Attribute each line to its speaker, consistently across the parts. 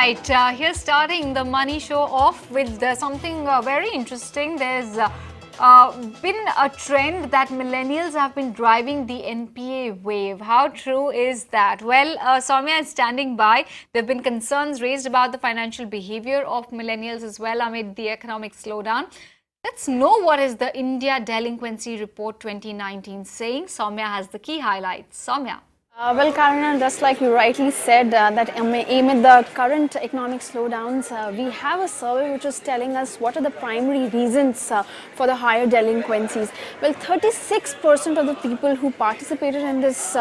Speaker 1: Right, here's starting the money show off with something very interesting. There's been a trend that millennials have been driving the NPA wave. How true is that? Well, Soumya is standing by. There have been concerns raised about the financial behavior of millennials as well amid the economic slowdown. Let's know what is the India Delinquency Report 2019 saying. Soumya has the key highlights. Soumya.
Speaker 2: Well, Karunya, just like you rightly said, that amid the current economic slowdowns, we have a survey which is telling us what are the primary reasons for the higher delinquencies. Well, 36% of the people who participated in this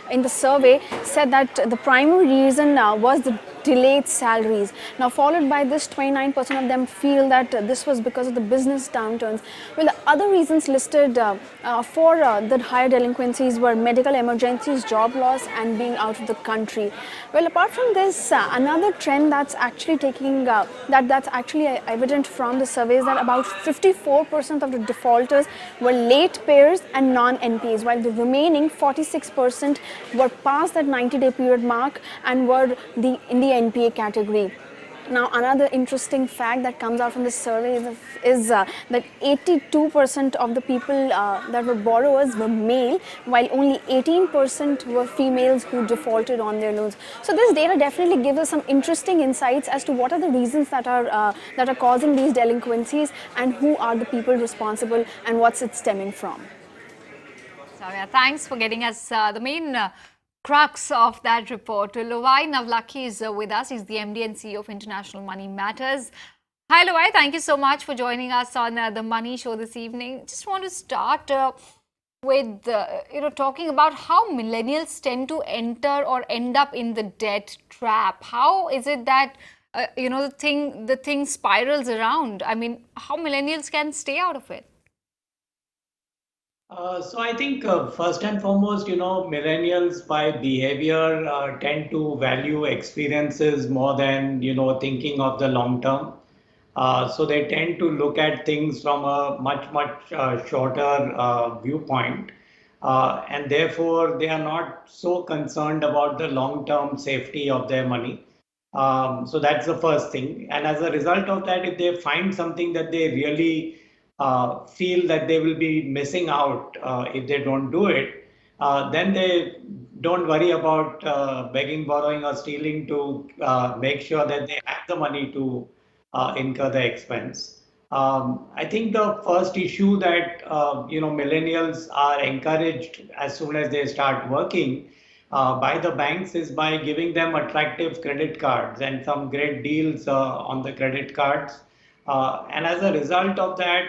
Speaker 2: in the survey said that the primary reason was the delayed salaries. Now, followed by this, 29% of them feel that this was because of the business downturns. Well, the other reasons listed for the higher delinquencies were medical emergencies, job loss, and being out of the country. Well, apart from this, another trend that's actually taking that's actually evident from the survey is that about 54% of the defaulters were late payers and non-NPAs, while the remaining 46% were past that 90-day period mark and were in the NPA category. Now, another interesting fact that comes out from this survey is that 82% of the people that were borrowers were male, while only 18% were females who defaulted on their loans. So, this data definitely gives us some interesting insights as to what are the reasons that are causing these delinquencies and who are the people responsible and what's it stemming from.
Speaker 1: Soumya, thanks for getting us the main crux of that report. Lovaii Navlakhi is with us. He's the MD and CEO of International Money Matters. Hi, Lovaii. Thank you so much for joining us on the Money Show this evening. Just want to start with talking about how millennials tend to enter or end up in the debt trap. How is it that the thing spirals around? I mean, how millennials can stay out of it?
Speaker 3: So I think first and foremost, millennials by behavior tend to value experiences more than, thinking of the long term. So they tend to look at things from a much shorter viewpoint. And therefore, they are not so concerned about the long-term safety of their money. So that's the first thing. And as a result of that, if they find something that they really feel that they will be missing out if they don't do it, then they don't worry about begging, borrowing, or stealing to make sure that they have the money to incur the expense. I think the first issue that millennials are encouraged as soon as they start working by the banks is by giving them attractive credit cards and some great deals on the credit cards. And as a result of that,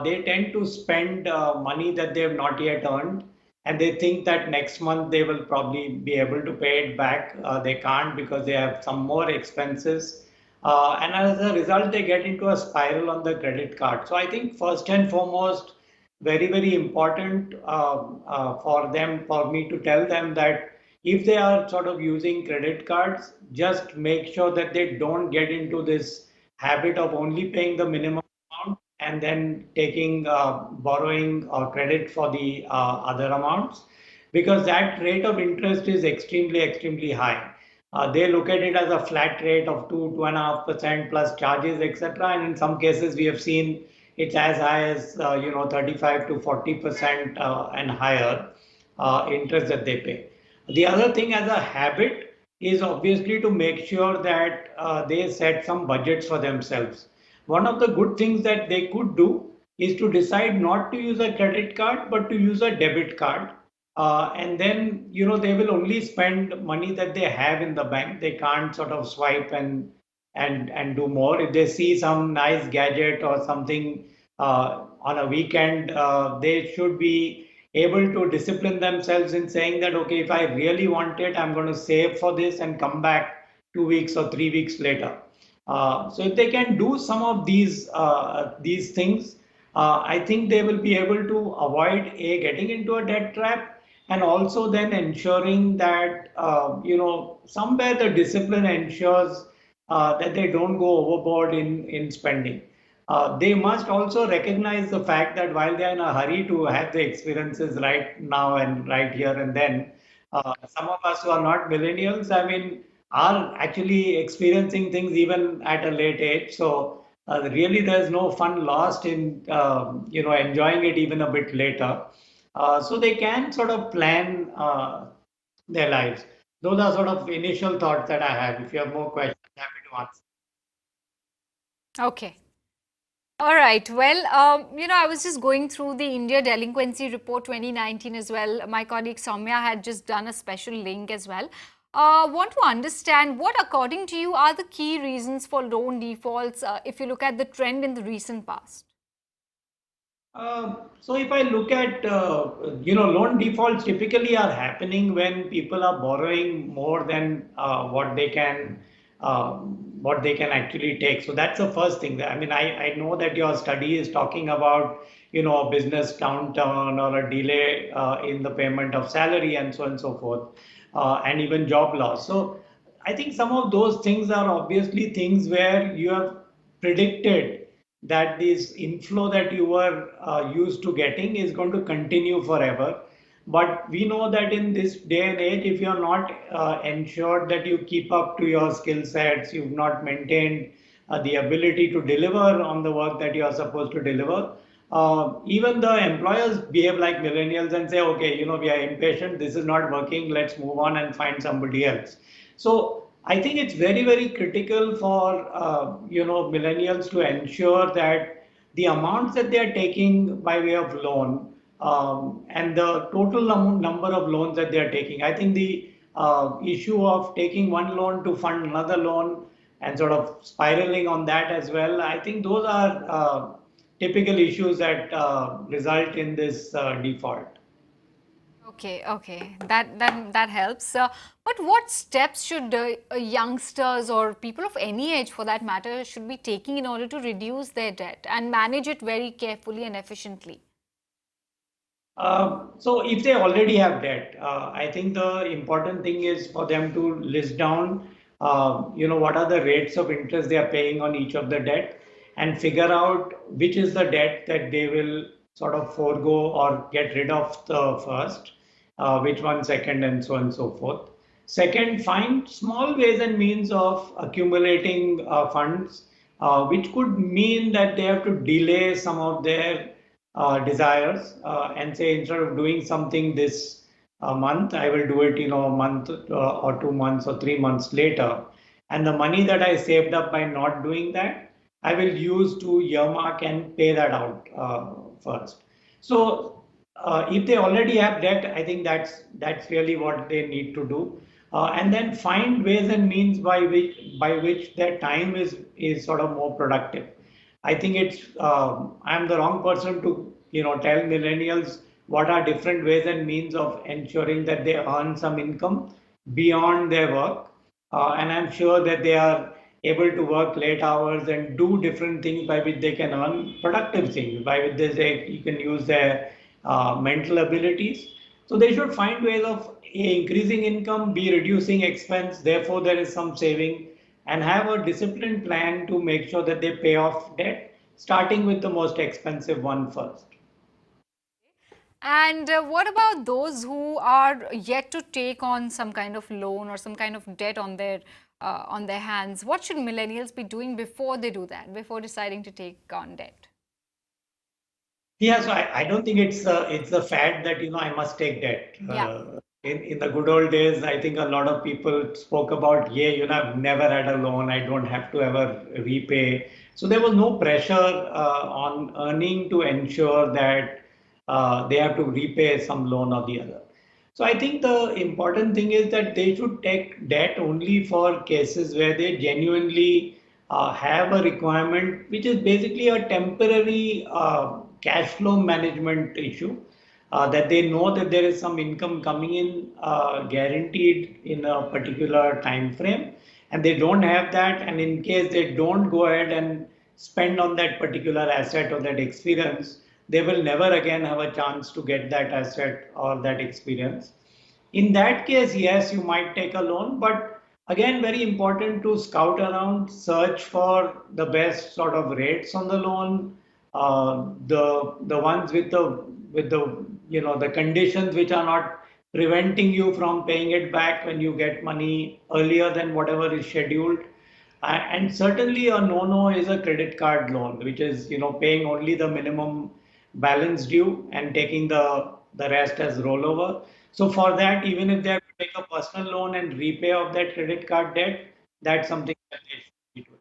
Speaker 3: they tend to spend money that they have not yet earned, and they think that next month they will probably be able to pay it back. They can't because they have some more expenses. And as a result, they get into a spiral on the credit card. So I think first and foremost, very important for me to tell them that if they are sort of using credit cards, just make sure that they don't get into this habit of only paying the minimum amount and then taking borrowing or credit for the other amounts, because that rate of interest is extremely high. They look at it as a flat rate of 2.5% plus charges, etc. And in some cases, we have seen it's as high as 35 to 40% and higher interest that they pay. The other thing as a habit is obviously to make sure that they set some budgets for themselves. One of the good things that they could do is to decide not to use a credit card but to use a debit card. And then they will only spend money that they have in the bank. They can't sort of swipe and do more. If they see some nice gadget or something on a weekend, they should be able to discipline themselves in saying that, okay, if I really want it, I'm going to save for this and come back 2 weeks or 3 weeks later. So if they can do some of these things, I think they will be able to avoid getting into a debt trap, and also then ensuring that somewhere the discipline ensures that they don't go overboard in spending. They must also recognize the fact that while they are in a hurry to have the experiences right now and right here and then, some of us who are not millennials, I mean, are actually experiencing things even at a late age. So really, there's no fun lost in enjoying it even a bit later. So they can sort of plan their lives. Those are sort of initial thoughts that I have. If you have more questions, happy to answer.
Speaker 1: Okay. All right. Well, I was just going through the India Delinquency Report 2019 as well. My colleague Soumya had just done a special link as well. Want to understand what, according to you, are the key reasons for loan defaults if you look at the trend in the recent past?
Speaker 3: So if I look at, loan defaults typically are happening when people are borrowing more than what they can actually take. So that's the first thing. I mean, I know that your study is talking about, a business downturn or a delay in the payment of salary and so on and so forth, and even job loss. So I think some of those things are obviously things where you have predicted that this inflow that you were used to getting is going to continue forever. But we know that in this day and age, if you're not ensured that you keep up to your skill sets, you've not maintained the ability to deliver on the work that you are supposed to deliver, even the employers behave like millennials and say, okay, we are impatient, this is not working, let's move on and find somebody else. So I think it's very, very critical for millennials to ensure that the amounts that they are taking by way of loan and the total number of loans that they are taking. I think the issue of taking one loan to fund another loan and sort of spiraling on that as well. I think those are typical issues that result in this default.
Speaker 1: Okay, okay, that helps. But what steps should youngsters or people of any age, for that matter, should be taking in order to reduce their debt and manage it very carefully and efficiently?
Speaker 3: So if they already have debt, I think the important thing is for them to list down, what are the rates of interest they are paying on each of the debt and figure out which is the debt that they will sort of forego or get rid of the first, which one second, and so on and so forth. Second, find small ways and means of accumulating funds, which could mean that they have to delay some of their desires and say instead of doing something this month, I will do it, a month or 2 months or 3 months later. And the money that I saved up by not doing that, I will use to earmark and pay that out first. So if they already have debt, I think that's really what they need to do. And then find ways and means by which their time is sort of more productive. I think I'm the wrong person to tell millennials what are different ways and means of ensuring that they earn some income beyond their work. And I'm sure that they are able to work late hours and do different things by which they can earn productive things, by which you can use their mental abilities. So they should find ways of A, increasing income, B, reducing expense. Therefore, there is some saving, and have a disciplined plan to make sure that they pay off debt, starting with the most expensive one first.
Speaker 1: And what about those who are yet to take on some kind of loan or some kind of debt on their hands? What should millennials be doing before they do that, before deciding to take on debt?
Speaker 3: Yeah, so I don't think it's a fad that I must take debt.
Speaker 1: Yeah.
Speaker 3: In the good old days, I think a lot of people spoke about, yeah, I've never had a loan, I don't have to ever repay. So there was no pressure on earning to ensure that they have to repay some loan or the other. So I think the important thing is that they should take debt only for cases where they genuinely have a requirement, which is basically a temporary cash flow management issue. That they know that there is some income coming in guaranteed in a particular time frame, and they don't have that, and in case they don't go ahead and spend on that particular asset or that experience, they will never again have a chance to get that asset or that experience. In that case, yes, you might take a loan, but again, very important to scout around, search for the best sort of rates on the loan, the ones with the the conditions which are not preventing you from paying it back when you get money earlier than whatever is scheduled. And certainly a no-no is a credit card loan, which is, paying only the minimum balance due and taking the rest as rollover. So for that, even if they have to take a personal loan and repay off that credit card debt, that's something that they should be doing.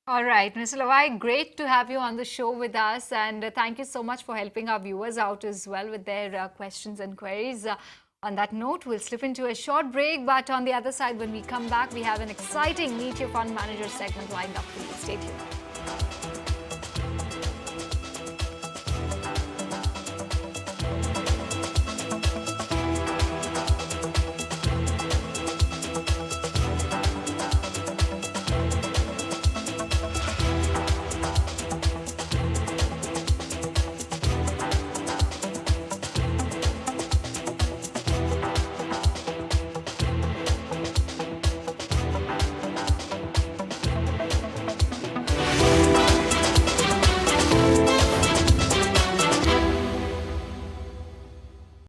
Speaker 1: All right, Mr. Lovaii, great to have you on the show with us, and thank you so much for helping our viewers out as well with their questions and queries. On that note, we'll slip into a short break, but on the other side, when we come back, we have an exciting Meet Your Fund Manager segment lined up for you. Stay tuned.